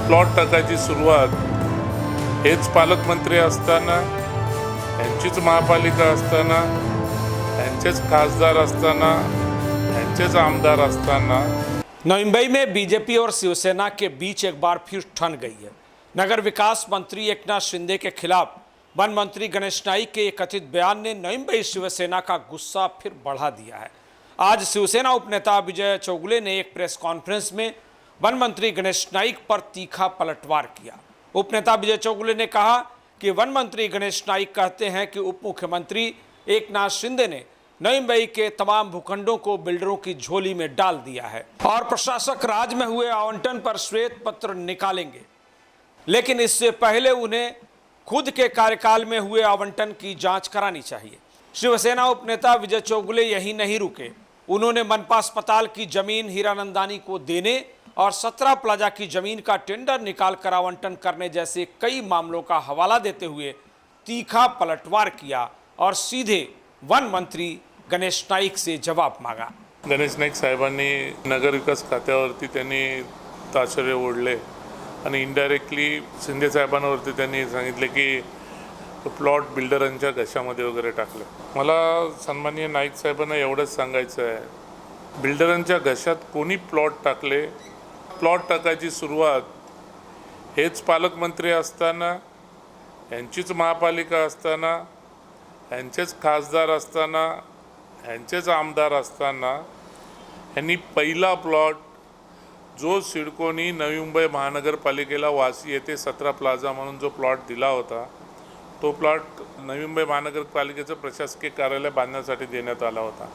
Plot टाकायची सुरुवात हेच पालकमंत्री असताना, यांचीच महापालिका असताना, यांचेच खासदार असताना, यांचेच आमदार असताना। नवी मुंबई में बीजेपी और शिवसेना के बीच एक बार फिर ठन गई है। नगर विकास मंत्री एकनाथ शिंदे के खिलाफ वन मंत्री गणेश नाईक के एक कथित बयान ने नवी मुंबई शिवसेना का गुस्सा फिर बढ़ा दिया है। आज शिवसेना उपनेता विजय चौगुले ने एक प्रेस कॉन्फ्रेंस में वन मंत्री गणेश नाईक पर तीखा पलटवार किया। उपनेता विजय चौगुले ने कहा कि वन मंत्री गणेश नाईक कहते हैं कि उप मुख्यमंत्री एकनाथ शिंदे ने नई मुंबई के तमाम भूखंडों को बिल्डरों की झोली में डाल दिया है और प्रशासक राज में हुए आवंटन पर श्वेत पत्र निकालेंगे, लेकिन इससे पहले उन्हें खुद के कार्यकाल में हुए आवंटन की जांच करानी चाहिए। शिवसेना उपनेता विजय चौगुले यही नहीं रुके, उन्होंने मनपा अस्पताल की जमीन हीरानंदानी को देने और 17 प्लाजा की जमीन का टेंडर निकाल कर आवंटन करने जैसे कई मामलों का हवाला देते हुए तीखा पलटवार किया और सीधे वन मंत्री गणेश नाईक से जवाब मांगा। गणेश नाईक साहेबांनी नगर विकास खात्यावरती त्यांनी ताशेरे ओढले आणि इनडायरेक्टली शिंदे साहेबांवरती त्यांनी सांगितले की प्लॉट बिल्डरांच्या घशामध्ये वगैरे टाकले। मला सन्माननीय नाईक साहेबांना एवढंच सांगायचं आहे, बिल्डरांच्या घशात कोणी प्लॉट टाकले? प्लॉट टाकायची सुरुवात हेच पालकमंत्री असताना, यांचीच महापालिका असताना, यांचेच खासदार असताना, यांचेच आमदार असताना यांनी पहिला प्लॉट जो सिडकोनी नवी मुंबई महानगरपालिकेला वाशी येथे 17 प्लाझा म्हणून जो प्लॉट दिला होता, तो प्लॉट नवी मुंबई महानगरपालिकेचं प्रशासकीय कार्यालय बांधण्यासाठी देण्यात आला होता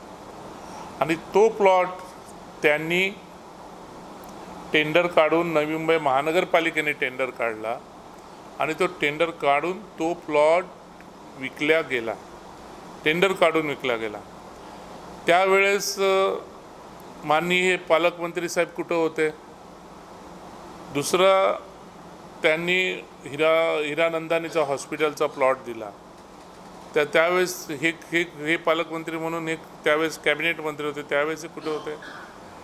आणि तो प्लॉट त्यांनी टेंडर काढून नवी मुंबई महानगरपालिकेने टेंडर काढला आणि तो टेंडर काढून तो प्लॉट विकला गेला, टेंडर काढून विकला गेला। त्यावेळेस माननीय पालकमंत्री साहेब कुठे होते? दुसरा त्यांनी हिरानंदानीचा हॉस्पिटलचा प्लॉट दिला, त्यावेळेस हे पालकमंत्री म्हणून एक त्यावेळेस कॅबिनेट मंत्री होते, त्यावेळेस कुठे होते?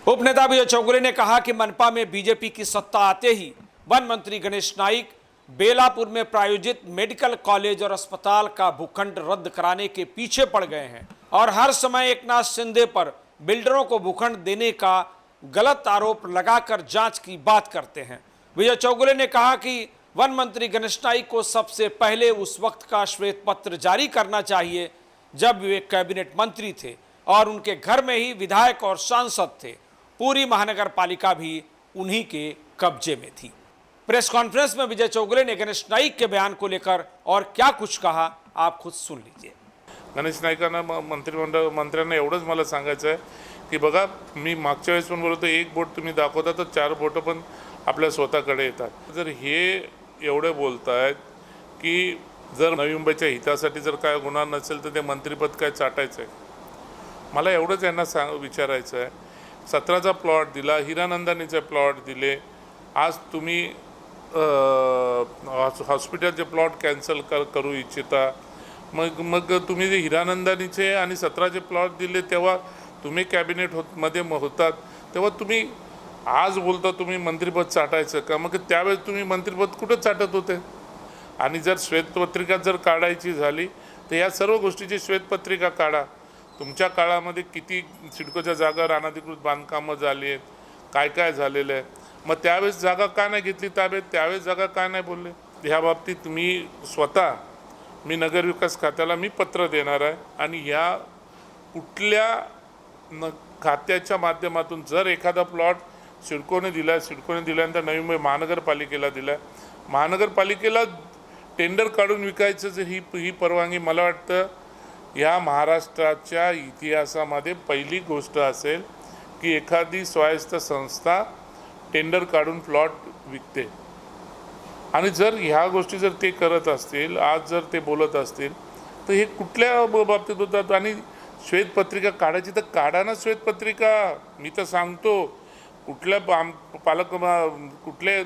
उपनेता विजय चौगुले ने कहा कि मनपा में बीजेपी की सत्ता आते ही वन मंत्री गणेश नाईक बेलापुर में प्रायोजित मेडिकल कॉलेज और अस्पताल का भूखंड रद्द कराने के पीछे पड़ गए हैं और हर समय एकनाथ शिंदे पर बिल्डरों को भूखंड देने का गलत आरोप लगाकर जांच की बात करते हैं। विजय चौगुले ने कहा कि वन मंत्री गणेश नाईक को सबसे पहले उस वक्त का श्वेत पत्र जारी करना चाहिए जब वे कैबिनेट मंत्री थे और उनके घर में ही विधायक और सांसद थे। पूरी महानगर पालिका भी उन्हीं के कब्जे में थी। प्रेस कॉन्फ्रेंस में विजय चौगुले ने गणेश नाईक के बयान को लेकर और क्या कुछ कहा, आप खुद सुन लीजिए। गणेश नाईकांना मंत्र्यांना एवढंच मला सांगायचं आहे की बघा, मी मागच्या वेळेस पण बोलतो, एक बोट तुम्ही दाखवता तर 4 बोटं पण आपल्या स्वतःकडे येतात। जर हे एवढे बोलतायत की जर नवी मुंबईच्या हितासाठी जर काय गुन्हा नसेल तर ते मंत्रिपद काय चाटायचं आहे? मला एवढंच यांना विचारायचं आहे, 17चा प्लॉट दिला, हिरानंदानीचे प्लॉट दिले, आज तुम्ही हॉस्पिटलचे प्लॉट कॅन्सल करू इच्छिता, मग तुम्ही जे हिरानंदानीचे आणि 17चे प्लॉट दिले तेव्हा तुम्ही कॅबिनेट मध्ये होतात, तेव्हा तुम्ही आज बोलता तुम्ही मंत्रिपद चाटायचं का? मग त्यावेळेस तुम्ही मंत्रिपद कुठं चाटत होते? आणि जर श्वेतपत्रिका जर काढायची झाली तर या सर्व गोष्टीची श्वेतपत्रिका काढा। तुमच्या काळामध्ये किती सिडकोच्या जागा अनधिकृत बांधकामं झाली आहेत, काय काय झालेलं आहे, मग त्यावेळेस जागा का नाही घेतली ताब्यात? त्यावेळेस जागा का नाही बोलले? ह्या बाबतीत मी नगर विकास खात्याला पत्र देणार आहे आणि ह्या कुठल्या खात्याच्या माध्यमातून जर एखादा प्लॉट सिडकोने दिल्यानंतर नवी मुंबई महानगरपालिकेला दिला, महानगरपालिकेला टेंडर काढून विकायचं जर ही परवानगी, मला वाटतं या महाराष्ट्राच्या इतिहासामध्ये पहिली गोष्ट असेल की एखादी स्वायत्त संस्था टेंडर काढून प्लॉट विकते। आणि जर ह्या गोष्टी जर ते करत असतील, आज जर ते बोलत असतील तर हे कुठल्या बाबतीत होतात? आणि श्वेतपत्रिका काढायची तर काढा ना श्वेतपत्रिका। मी तर सांगतो, कुठल्या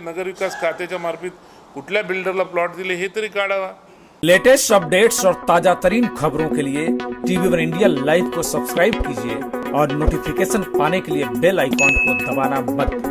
नगरविकास खात्याच्या मार्फत कुठल्या बिल्डरला प्लॉट दिले हे तरी काढावा। लेटेस्ट अपडेट्स और ताजा तरीन खबरों के लिए TV1 इंडिया लाइव को सब्सक्राइब कीजिए और नोटिफिकेशन पाने के लिए बेल आइकॉन को दबाना मत भूलिए।